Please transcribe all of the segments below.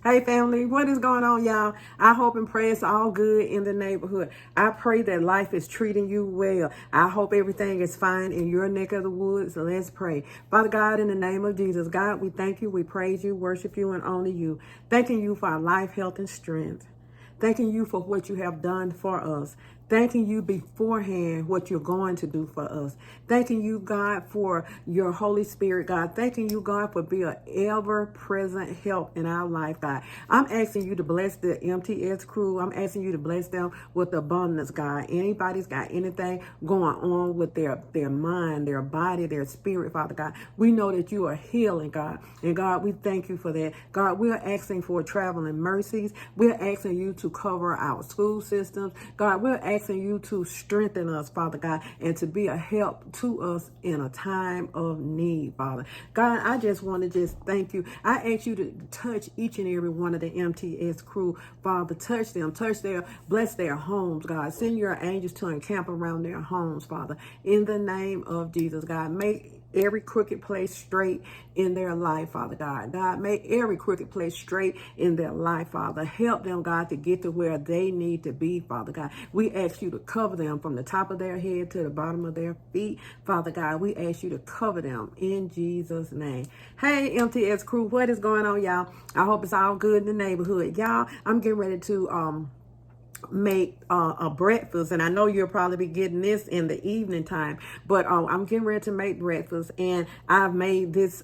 Hey family, what is going on, y'all? I hope and pray it's all good in the neighborhood. I pray that life is treating you well. I hope everything is fine in your neck of the woods. So let's pray. Father God, in the name of Jesus, God, we thank you, we praise you, worship you, and honor you. Thanking you for our life, health, and strength. Thanking you for what you have done for us. Thanking you beforehand what you're going to do for us. Thanking you, God, for your Holy Spirit, God. Thanking you, God, for being an ever-present help in our life, God. I'm asking you to bless the MTS crew. I'm asking you to bless them with abundance, God. Anybody's got anything going on with their mind, their body, their spirit, Father God. We know that you are healing, God. And God, we thank you for that. God, we are asking for traveling mercies. We're asking you to cover our school systems. God, we're asking you to strengthen us, Father God, and to be a help to us in a time of need, Father. God, I just want to just thank you. I ask you to touch each and every one of the MTS crew, Father. Touch them, bless their homes, God. Send your angels to encamp around their homes, Father. In the name of Jesus, God, make every crooked place straight in their life, Father God. God, make every crooked place straight in their life, Father. Help them, God, to get to where they need to be, Father God. We ask you to cover them from the top of their head to the bottom of their feet, Father God. We ask you to cover them in Jesus' name. Hey, MTS crew, what is going on, y'all? I hope it's all good in the neighborhood. Y'all, I'm getting ready to make a breakfast, and I know you'll probably be getting this in the evening time, but I'm getting ready to make breakfast, and I've made this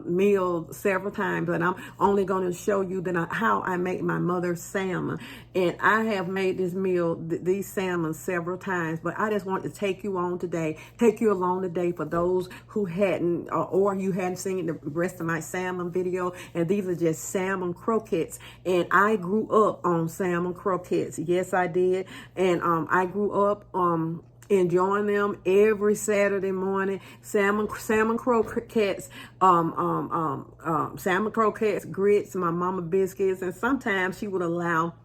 meal several times, but I'm only going to show you how I make my mother's salmon. And I have made this meal, these salmon, several times, but I just want to take you along today for those who hadn't or you hadn't seen the rest of my salmon video. And these are just salmon croquettes, and I grew up on salmon croquettes. Yes, I did. And I grew up enjoying them every Saturday morning. Salmon croquettes, salmon croquettes, grits, my mama biscuits, and sometimes she would allow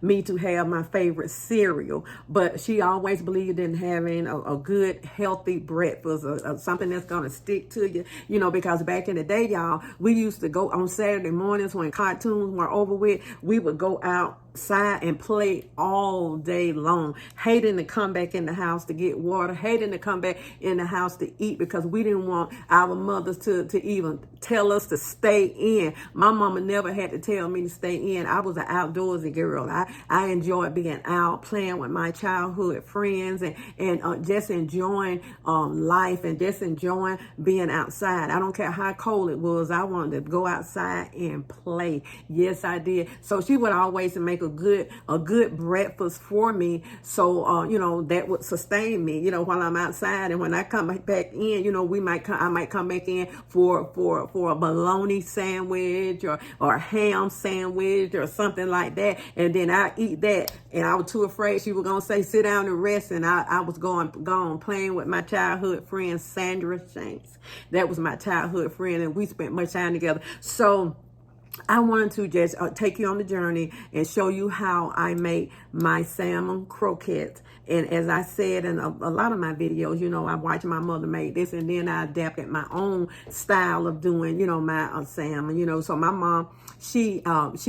me to have my favorite cereal, but she always believed in having a good, healthy breakfast, or something that's going to stick to you, because back in the day, y'all, we used to go on Saturday mornings when cartoons were over with, we would go outside and play all day long, hating to come back in the house to get water, hating to come back in the house to eat, because we didn't want our mothers to even tell us to stay in. My mama never had to tell me to stay in. I was an outdoorsy girl. I enjoyed being out, playing with my childhood friends, and just enjoying life, and just enjoying being outside. I don't care how cold it was. I wanted to go outside and play. Yes, I did. So she would always make a good breakfast for me. So that would sustain me, while I'm outside. And when I come back in, I might come back in for a bologna sandwich or a ham sandwich or something like that. And then I eat that, and I was too afraid she was gonna say sit down and rest, and I was gone playing with my childhood friend Sandra Shanks. That was my childhood friend, and we spent much time together. So I wanted to just take you on the journey and show you how I make my salmon croquettes. And as I said in a lot of my videos, I watched my mother make this, and then I adapted my own style of doing, my salmon. So my mom, she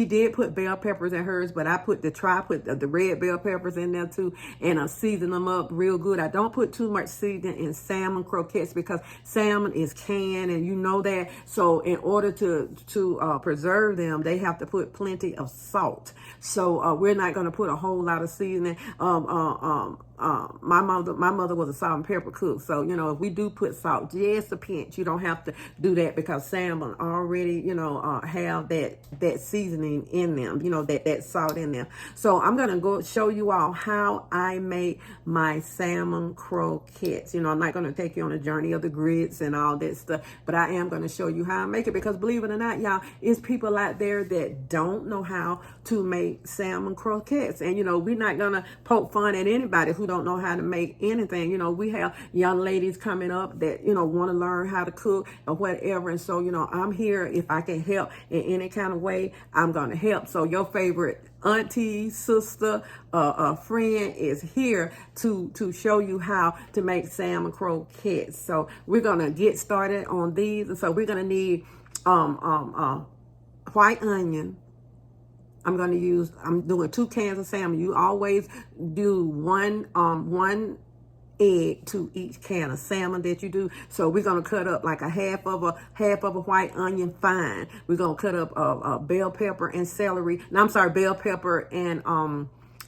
did put bell peppers in hers, but I put the red bell peppers in there too, and season them up real good. I don't put too much seasoning in salmon croquettes because salmon is canned, and you know that. So in order to preserve them, they have to put plenty of salt. So we're not going to put a whole lot of seasoning. My mother was a salt and pepper cook, so if we do put salt, just a pinch. You don't have to do that because salmon already have that seasoning in them, that salt in them. So I'm gonna go show you all how I make my salmon croquettes. I'm not gonna take you on a journey of the grits and all that stuff, but I am gonna show you how I make it, because believe it or not, y'all, it's people out there that don't know how to make salmon croquettes. And we're not gonna poke fun at anybody who don't know how to make anything. We have young ladies coming up that want to learn how to cook or whatever, and so I'm here. If I can help in any kind of way, I'm gonna help. So your favorite auntie, sister, friend is here to show you how to make salmon croquettes. So we're gonna get started on these. So we're gonna need white onion. I'm doing 2 cans of salmon. You always do one egg to each can of salmon that you do. So we're gonna cut up like a half of a white onion fine. We're gonna cut up a bell pepper and celery. No, I'm sorry, bell pepper and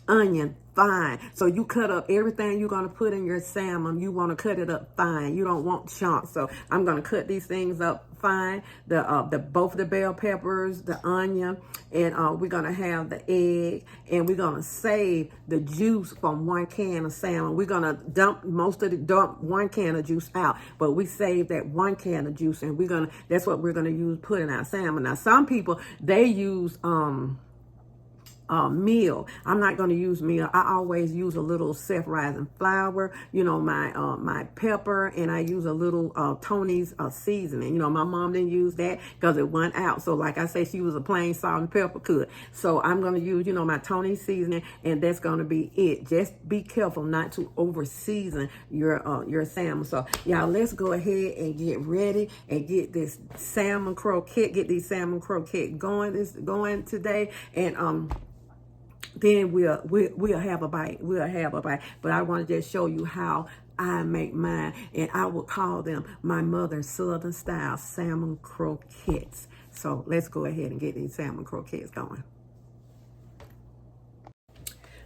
onion fine. So you cut up everything you're gonna put in your salmon. You want to cut it up fine. You don't want chunks. So I'm gonna cut these things up fine. Both the bell peppers, the onion, and we're gonna have the egg, and we're gonna save the juice from 1 can of salmon. We're gonna dump 1 can of juice out, but we save that 1 can of juice, and that's what we're gonna use put in our salmon. Now some people, they use meal. I'm not going to use meal. I always use a little self-rising flour, my pepper, and I use a little Tony's seasoning. My mom didn't use that because it went out. So like I say, she was a plain salt and pepper cook. So I'm going to use, my Tony's seasoning, and that's going to be it. Just be careful not to over season your salmon. So y'all, let's go ahead and get ready and get this salmon croquette, get these salmon croquette going today. And then we'll have a bite. But I want to just show you how I make mine, and I will call them my mother's Southern style salmon croquettes. So let's go ahead and get these salmon croquettes going.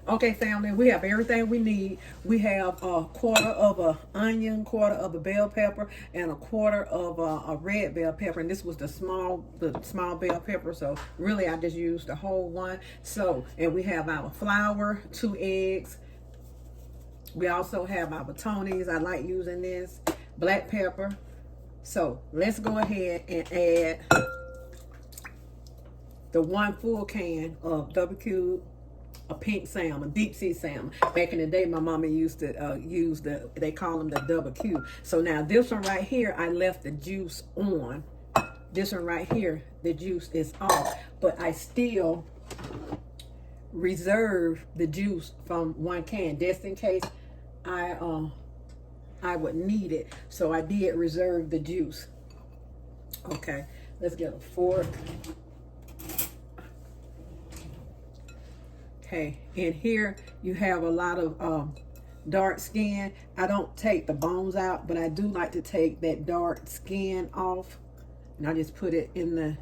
Okay, family, we have everything we need. We have a 1/4 of an onion, 1/4 of a bell pepper, and a 1/4 of a red bell pepper. And this was the small bell pepper. So really, I just used the whole one. So, and we have our flour, 2 eggs. We also have our Tony's. I like using this black pepper. So let's go ahead and add the 1 full can of WQ. A pink salmon, deep sea salmon. Back in the day, my mama used to use they call them the double Q. So now this one right here, I left the juice on. This one right here, the juice is off. But I still reserve the juice from 1 can, just in case I would need it. So I did reserve the juice. Okay, let's get a fork. Okay, and here you have a lot of dark skin. I don't take the bones out, but I do like to take that dark skin off. And I just put it in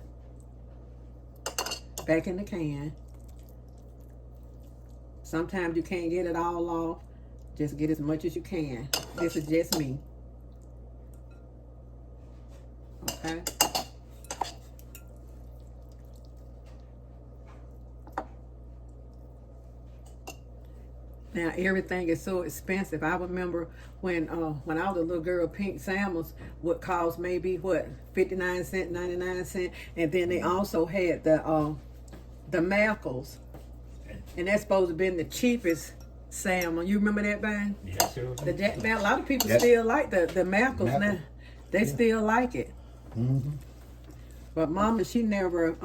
back in the can. Sometimes you can't get it all off. Just get as much as you can. This is just me. Okay. Now everything is so expensive. I remember when I was a little girl, pink salmons would cost maybe 59 cents, 99 cents, and then they also had the mackerels, and that's supposed to have been the cheapest salmon. You remember that, Bang? Yeah, sure. A lot of people still like the mackerels now. They still like it. Mm-hmm. But Mama, she never.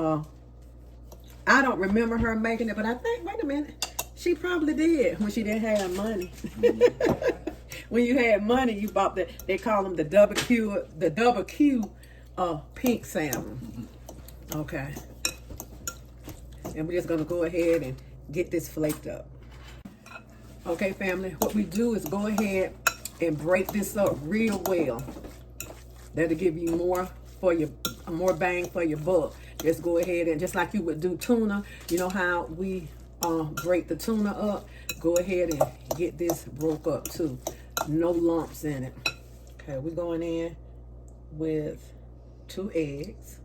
I don't remember her making it, but I think. Wait a minute. She probably did when she didn't have money. When you had money, you bought they call them the double Q pink salmon. Okay. And we're just gonna go ahead and get this flaked up. Okay, family, what we do is go ahead and break this up real well. That'll give you more bang for your buck. Just go ahead and just like you would do tuna, you know how we break the tuna up, go ahead and get this broke up too. No lumps in it. Okay, we're going in with 2 eggs.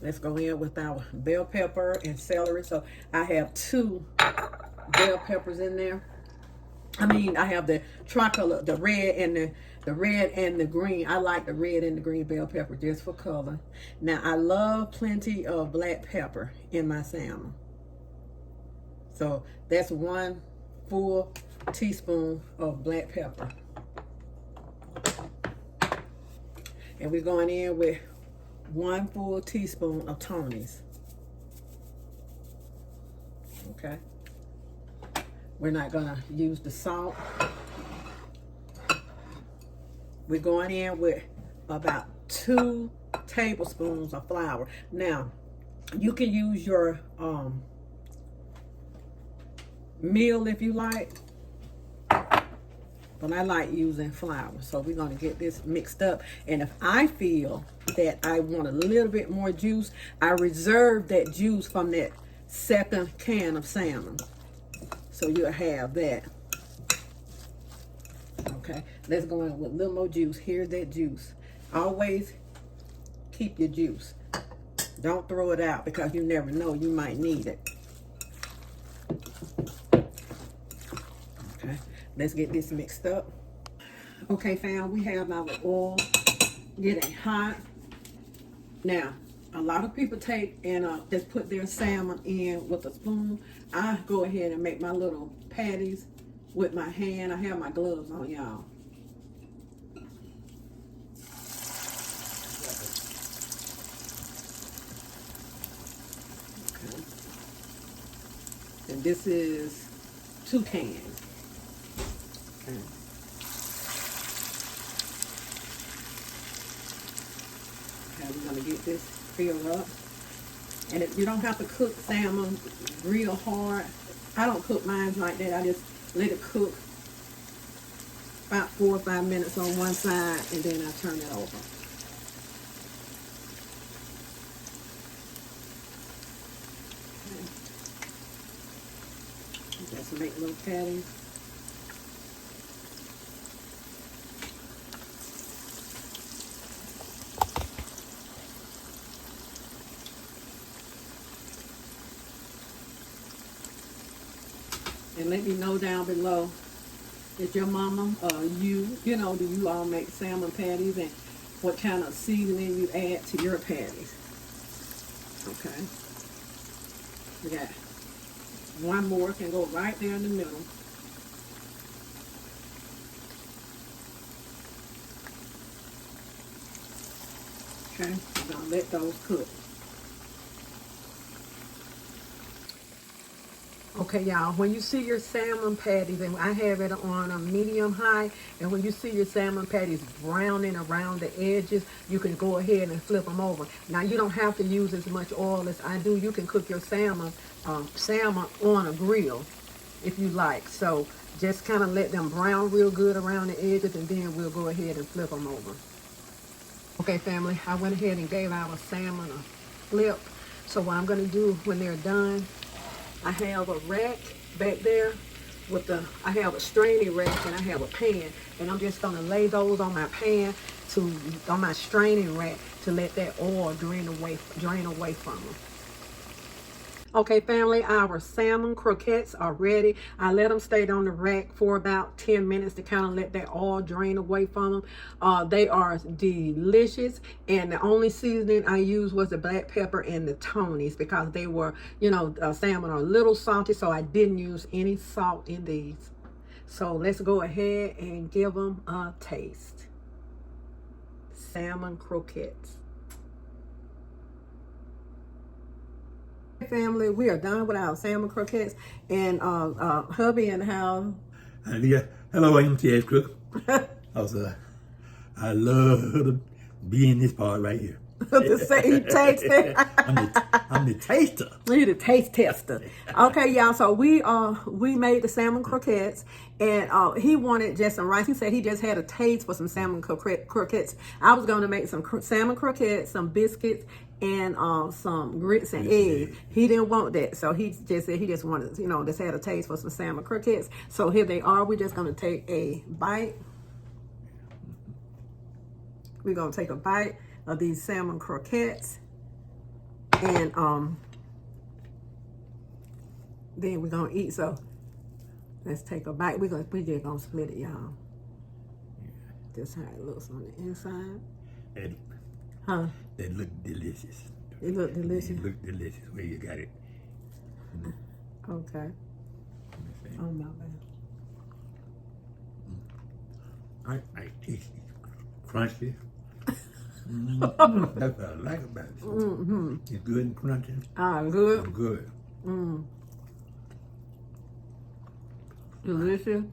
Let's go in with our bell pepper and celery. So I have 2 bell peppers in there. I have the tricolor, the red and the green. I like the red and the green bell pepper just for color. Now, I love plenty of black pepper in my salmon. So that's 1 full teaspoon of black pepper. And we're going in with 1 full teaspoon of Tony's. Okay. We're not gonna use the salt. We're going in with about 2 tablespoons of flour. Now, you can use your meal if you like, but I like using flour. So we're going to get this mixed up. And if I feel that I want a little bit more juice, I reserve that juice from that second can of salmon. So you'll have that. Okay, let's go in with a little more juice. Here's that juice. Always keep your juice. Don't throw it out because you never know, you might need it. Okay, let's get this mixed up. Okay, fam, we have our oil getting hot. Now, a lot of people take and just put their salmon in with a spoon. I go ahead and make my little patties with my hand. I have my gloves on, y'all. Okay. And this is 2 cans. Okay. Okay, we're gonna get this filled up. And if you don't have to cook salmon real hard, I don't cook mine like that. I just let it cook about 4 or 5 minutes on one side, and then I turn it over. Okay. Just make little patties. And let me know down below if your mama or you know, do you all make salmon patties, and what kind of seasoning you add to your patties. Okay. We got one more, can go right there in the middle. Okay, we're gonna let those cook. Okay, y'all, when you see your salmon patties, and I have it on a medium high, and when you see your salmon patties browning around the edges, you can go ahead and flip them over. Now, you don't have to use as much oil as I do. You can cook your salmon on a grill if you like. So just kind of let them brown real good around the edges, and then we'll go ahead and flip them over. Okay, family, I went ahead and gave our salmon a flip. So what I'm going to do when they're done, I have a rack back there with I have a straining rack, and I have a pan, and I'm just gonna lay those on my pan on my straining rack to let that oil drain away from them. Okay, family, our salmon croquettes are ready. I let them stay on the rack for about 10 minutes to kind of let that oil drain away from them. They are delicious, and the only seasoning I used was the black pepper and the Tony's because they were, you know, salmon are a little salty, so I didn't use any salt in these. So let's go ahead and give them a taste. Salmon croquettes. Family, we are done with our salmon croquettes, and hubby in the house. Yeah. Hello, I'm T.S. Cook. I love to be in this part right here. To say he tasted it. I'm the taster. You're the taste tester. Okay, y'all. So we made the salmon croquettes, and he wanted just some rice. He said he just had a taste for some salmon croquettes. I was going to make some salmon croquettes, some biscuits, and some grits and eggs. He didn't want that, so he just said he just wanted, you know, just had a taste for some salmon croquettes. So here they are. We're just going to take a bite. We're going to take a bite of these salmon croquettes, and then we're gonna eat. So let's take a bite. We just gonna split it, y'all. That's how it looks on the inside. They look delicious. It look delicious. They look delicious. Where you got it? Okay. Oh my bad. I taste it. Crunchy. That's what I like about it. Mm-hmm. It's good and crunchy. Good. It's good. Delicious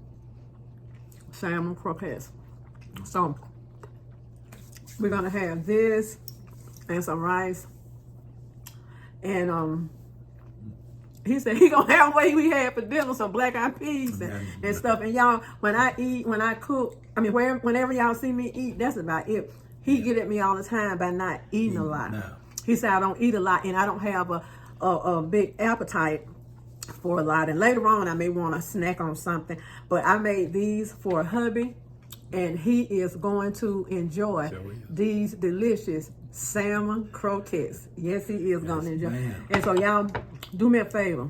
salmon croquettes. So We're gonna have this and some rice. And he said he gonna have what we had for dinner, some black-eyed peas and stuff. And y'all, when I cook, I mean, whenever y'all see me eat, that's about it. He get at me all the time by not eating a lot. No. He said I don't eat a lot, and I don't have a big appetite for a lot. And later on, I may want to snack on something. But I made these for hubby, and he is going to enjoy these delicious salmon croquettes. Yes, he is going to enjoy. Ma'am. And so y'all, do me a favor.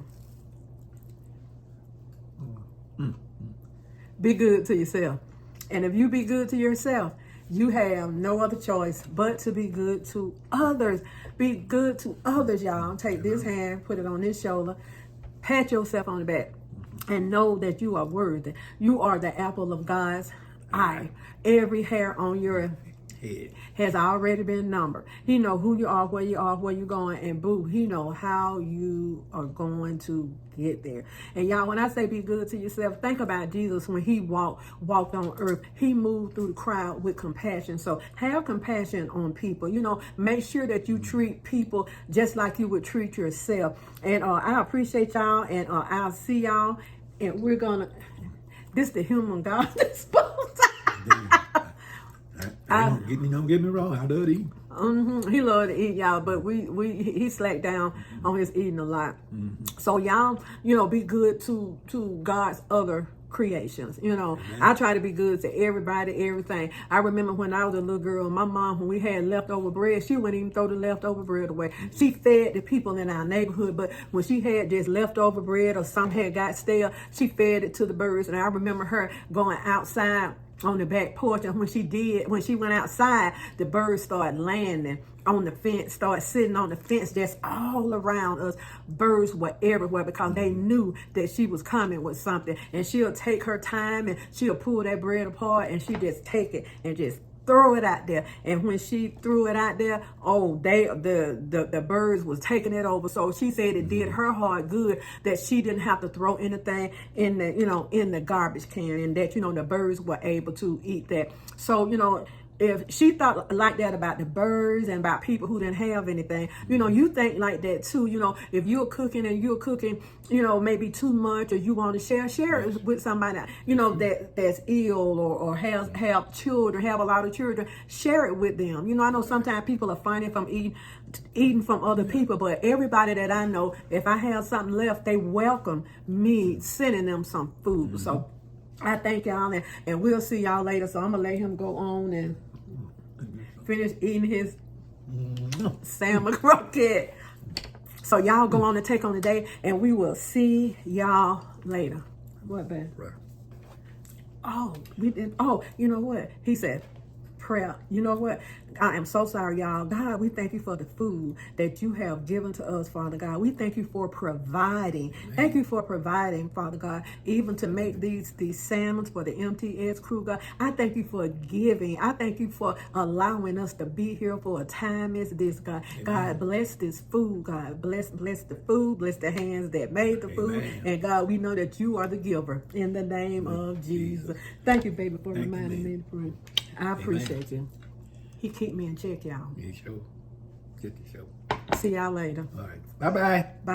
Be good to yourself. And if you be good to yourself, you have no other choice but to be good to others. Be good to others, y'all. Take this hand, put it on this shoulder, pat yourself on the back, and know that you are worthy. You are the apple of God's eye. Every hair on your head has already been numbered. He know who you are, where you're going, and boo, he know how you are going to get there. And y'all, when I say be good to yourself, think about Jesus when he walked on earth. He moved through the crowd with compassion. So have compassion on people. You know, make sure that you treat people just like you would treat yourself. And I appreciate y'all, and I'll see y'all. And we're gonna. This the human God disposed. Don't get me wrong. I love to eat. He loved to eat, y'all, but he slacked down on his eating a lot. So y'all, you know, be good to God's other creations. You know, I try to be good to everybody, everything. I remember when I was a little girl, my mom, when we had leftover bread, she wouldn't even throw the leftover bread away. She fed the people in our neighborhood, but when she had just leftover bread or some had got stale, she fed it to the birds. And I remember her going outside on the back porch, and when she went outside, the birds started landing on the fence, started sitting on the fence just all around us. Birds were everywhere because they knew that she was coming with something. And she'll take her time and she'll pull that bread apart, and she just take it and just throw it out there. And when she threw it out there, the birds was taking it over. So she said it did her heart good that she didn't have to throw anything in the garbage can, and that, the birds were able to eat that. So, if she thought like that about the birds and about people who didn't have anything, you think like that too. If you're cooking maybe too much, or you want to share it with somebody, that's ill or have children, have a lot of children, share it with them. I know sometimes people are funny from eating from other people, but everybody that I know, if I have something left, they welcome me sending them some food. So I thank y'all, and we'll see y'all later. So I'm gonna let him go on and finish eating his salmon croquette. So y'all go on and take on the day, and we will see y'all later. What, babe? Right. Oh, we did. Oh, you know what? He said, prayer. You know what? I am so sorry, y'all. God, we thank you for the food that you have given to us, Father God. We thank you for providing. Amen. Thank you for providing, Father God, even to make these salmons for the MTS crew, God. I thank you for giving. I thank you for allowing us to be here for a time as this, God. Amen. God, bless this food, God. Bless the food. Bless the hands that made the food. Amen. And God, we know that you are the giver. In the name of Jesus. Thank you, baby, for reminding me to pray. I appreciate you. He keep me in check, y'all. Yeah, sure. Get the show. See y'all later. All right. Bye-bye. Bye.